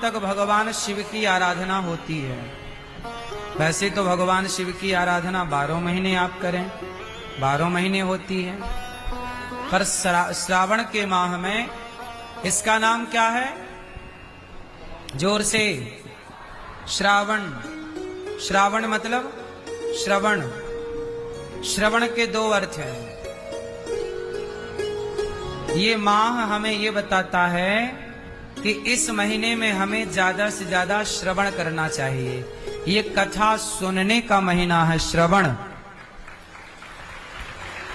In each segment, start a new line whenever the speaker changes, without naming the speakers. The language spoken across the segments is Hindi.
तक भगवान शिव की आराधना होती है। वैसे तो भगवान शिव की आराधना 12 महीने आप करें, 12 महीने होती है, पर श्रावण के माह में इसका नाम क्या है? जोर से, श्रावण। श्रावण मतलब श्रवण। श्रवण के 2 अर्थ हैं। ये माह हमें ये बताता है कि इस महीने में हमें ज्यादा से ज्यादा श्रवण करना चाहिए। ये कथा सुनने का महीना है, श्रवण।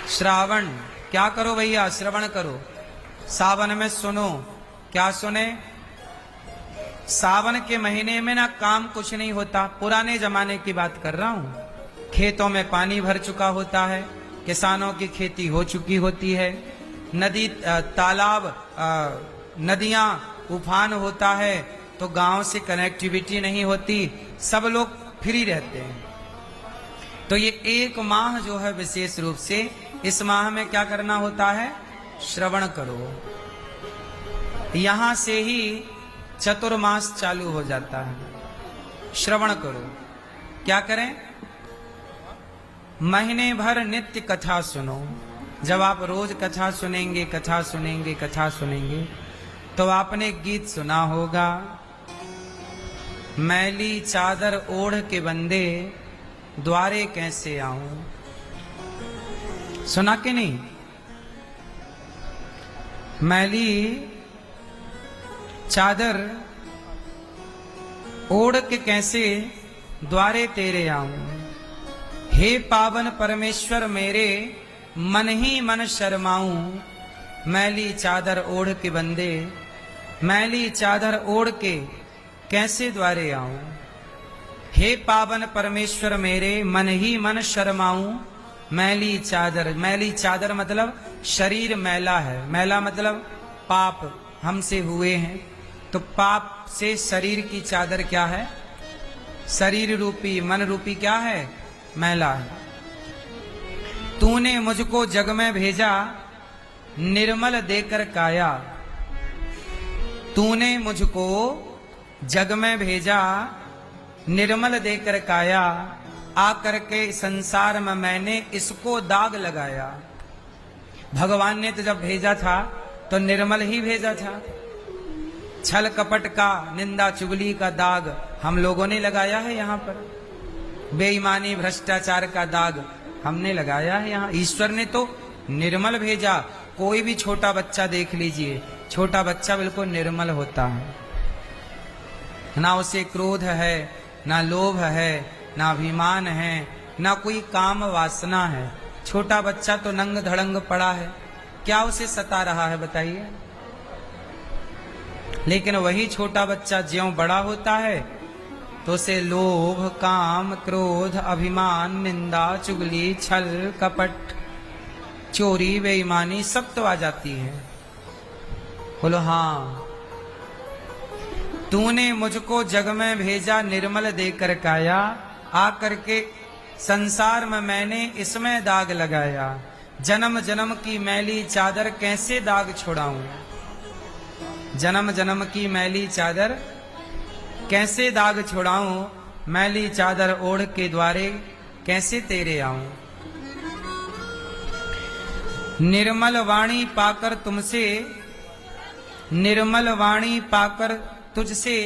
श्रावण, क्या करो भैया? श्रवण करो। सावन में सुनो। क्या सुने? सावन के महीने में ना काम कुछ नहीं होता। पुराने जमाने की बात कर रहा हूं। खेतों में पानी भर चुका होता है, किसानों की खेती हो चुकी होती है, नदी तालाब नदियां उफान होता है, तो गांव से कनेक्टिविटी नहीं होती, सब लोग फ्री रहते हैं। तो ये एक माह जो है विशेष रूप से, इस माह में क्या करना होता है? श्रवण करो। यहां से ही चतुर्मास चालू हो जाता है। श्रवण करो। क्या करें? महीने भर नित्य कथा सुनो। जब आप रोज कथा सुनेंगे, कथा सुनेंगे, कथा सुनेंगे, तो आपने गीत सुना होगा, मैली चादर ओढ़ के बंदे द्वारे कैसे आऊं। सुना कि नहीं? मैली चादर ओढ़ के कैसे द्वारे तेरे आऊं। हे पावन परमेश्वर मेरे, मन ही मन शर्माऊं। मैली चादर ओढ़ के बंदे, मैली चादर ओढ़ के कैसे द्वारे आऊं। हे पावन परमेश्वर मेरे, मन ही मन शर्माऊं। मैली चादर, मैली चादर मतलब शरीर मैला है। मैला मतलब पाप हमसे हुए हैं, तो पाप से शरीर की चादर क्या है? शरीर रूपी, मन रूपी क्या है? मैला है। तूने मुझको जग में भेजा निर्मल देकर काया। तूने मुझको जग में भेजा निर्मल देकर काया। आकर के संसार में मैंने इसको दाग लगाया। भगवान ने तो जब भेजा था तो निर्मल ही भेजा था। छल कपट का, निंदा चुगली का दाग हम लोगों ने लगाया है यहाँ पर। बेईमानी भ्रष्टाचार का दाग हमने लगाया है यहाँ। ईश्वर ने तो निर्मल भेजा। कोई भी छोटा बच्चा देख लीजिए, छोटा बच्चा बिल्कुल निर्मल होता है। ना उसे क्रोध है, ना लोभ है, ना अभिमान है, ना कोई काम वासना है। छोटा बच्चा तो नंग धड़ंग पड़ा है, क्या उसे सता रहा है बताइए? लेकिन वही छोटा बच्चा ज्यों बड़ा होता है तो उसे लोभ, काम, क्रोध, अभिमान, निंदा, चुगली, छल, कपट, चोरी, बेईमानी सब तो आ जाती है। बोलो हाँ। तूने मुझको जग में भेजा निर्मल देकर काया। आकर के संसार में मैंने इसमें दाग लगाया। जन्म जन्म की मैली चादर कैसे दाग छुड़ाऊं। जन्म जन्म की मैली चादर कैसे दाग छुड़ाऊं। मैली चादर ओढ़ के द्वारे कैसे तेरे आऊं। निर्मल वाणी पाकर तुमसे, निर्मल वाणी पाकर तुझसे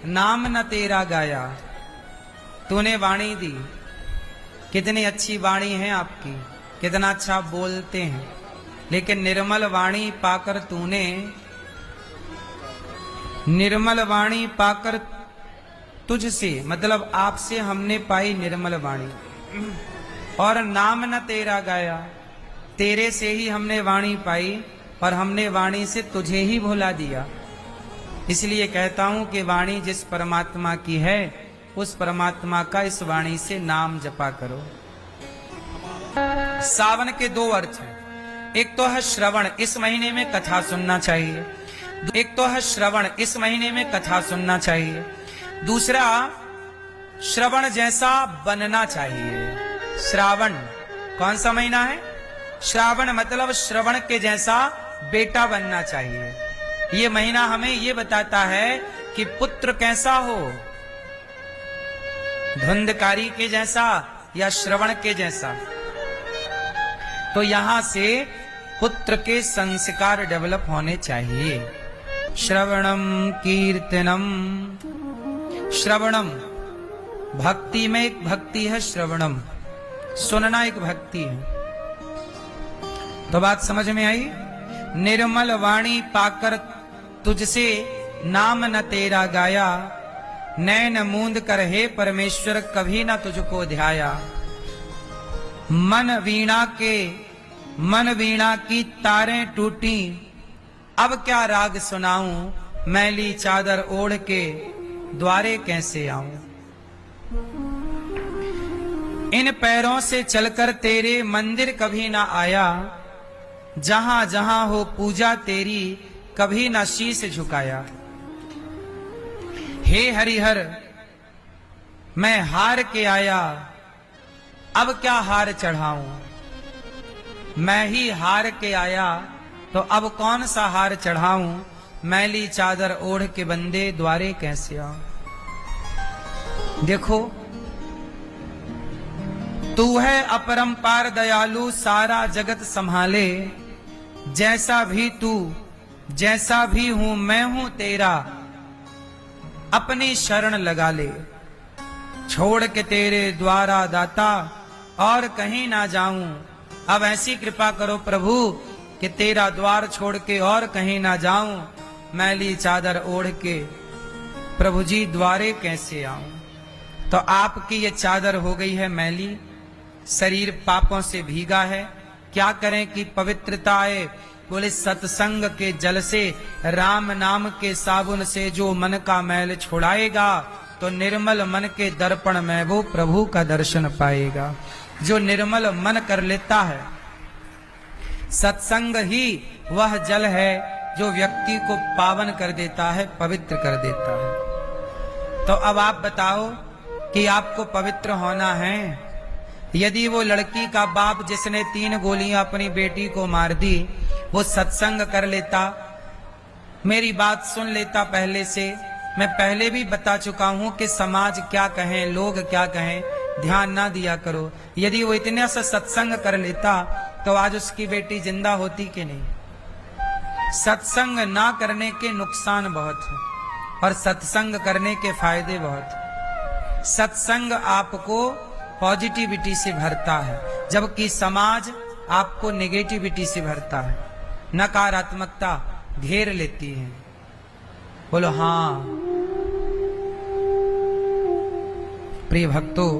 नाम न तेरा गाया। तूने वाणी दी, कितनी अच्छी वाणी है आपकी, कितना अच्छा बोलते हैं, लेकिन निर्मल वाणी पाकर तूने, निर्मल वाणी पाकर तुझसे मतलब आपसे हमने पाई निर्मल वाणी, और नाम न तेरा गाया। तेरे से ही हमने वाणी पाई और हमने वाणी से तुझे ही भुला दिया। इसलिए कहता हूं कि वाणी जिस परमात्मा की है, उस परमात्मा का इस वाणी से नाम जपा करो। सावन के 2 अर्थ हैं। एक तो है श्रवण, इस महीने में कथा सुनना चाहिए। एक तो है श्रवण, इस महीने में कथा सुनना चाहिए। दूसरा, श्रवण जैसा बनना चाहिए। श्रावण कौन सा महीना है? श्रावण मतलब श्रवण के जैसा बेटा बनना चाहिए। ये महीना हमें ये बताता है कि पुत्र कैसा हो, धुंधकारी के जैसा या श्रवण के जैसा। तो यहां से पुत्र के संस्कार डेवलप होने चाहिए। श्रवणम कीर्तनम, श्रवणम भक्ति में एक भक्ति है, श्रवणम सुनना एक भक्ति है। तो बात समझ में आई। निर्मल वाणी पाकर तुझसे नाम न तेरा गाया, नैन मूंद कर हे परमेश्वर कभी न तुझको ध्याया। मन वीणा की तारें टूटी, अब क्या राग सुनाऊं, मैली चादर ओढ़ के द्वारे कैसे आऊं। इन पैरों से चलकर तेरे मंदिर कभी ना आया, जहां जहां हो पूजा तेरी कभी ना शीश झुकाया। हे हरिहर मैं हार के आया, अब क्या हार चढ़ाऊं। मैं ही हार के आया तो अब कौन सा हार चढ़ाऊं, मैली चादर ओढ़ के बंदे द्वारे कैसे आऊं। देखो तू है अपरंपार दयालु, सारा जगत संभाले। जैसा भी तू जैसा भी हूं मैं हूं तेरा, अपनी शरण लगा ले। छोड़ के तेरे द्वारा दाता और कहीं ना जाऊं। अब ऐसी कृपा करो प्रभु कि तेरा द्वार छोड़ के और कहीं ना जाऊं, मैली चादर ओढ़ के प्रभु जी द्वारे कैसे आऊं। तो आपकी ये चादर हो गई है मैली, शरीर पापों से भीगा है। क्या करें कि पवित्रता आए। बोले सत्संग के जल से, राम नाम के साबुन से जो मन का मैल छुड़ाएगा, तो निर्मल मन के दर्पण में वो प्रभु का दर्शन पाएगा। जो निर्मल मन कर लेता है, सत्संग ही वह जल है जो व्यक्ति को पावन कर देता है, पवित्र कर देता है। तो अब आप बताओ कि आपको पवित्र होना है। यदि वो लड़की का बाप जिसने 3 गोलियां अपनी बेटी को मार दी, वो सत्संग कर लेता, मेरी बात सुन लेता पहले से। मैं पहले भी बता चुका हूं कि समाज क्या कहें, लोग क्या कहें, ध्यान ना दिया करो। यदि वो इतने से सत्संग कर लेता तो आज उसकी बेटी जिंदा होती कि नहीं। सत्संग ना करने के नुकसान बहुत है और सत्संग करने के फायदे बहुत है। सत्संग आपको पॉजिटिविटी से भरता है, जबकि समाज आपको नेगेटिविटी से भरता है, नकारात्मकता घेर लेती है। बोलो हाँ। प्रिय भक्तों,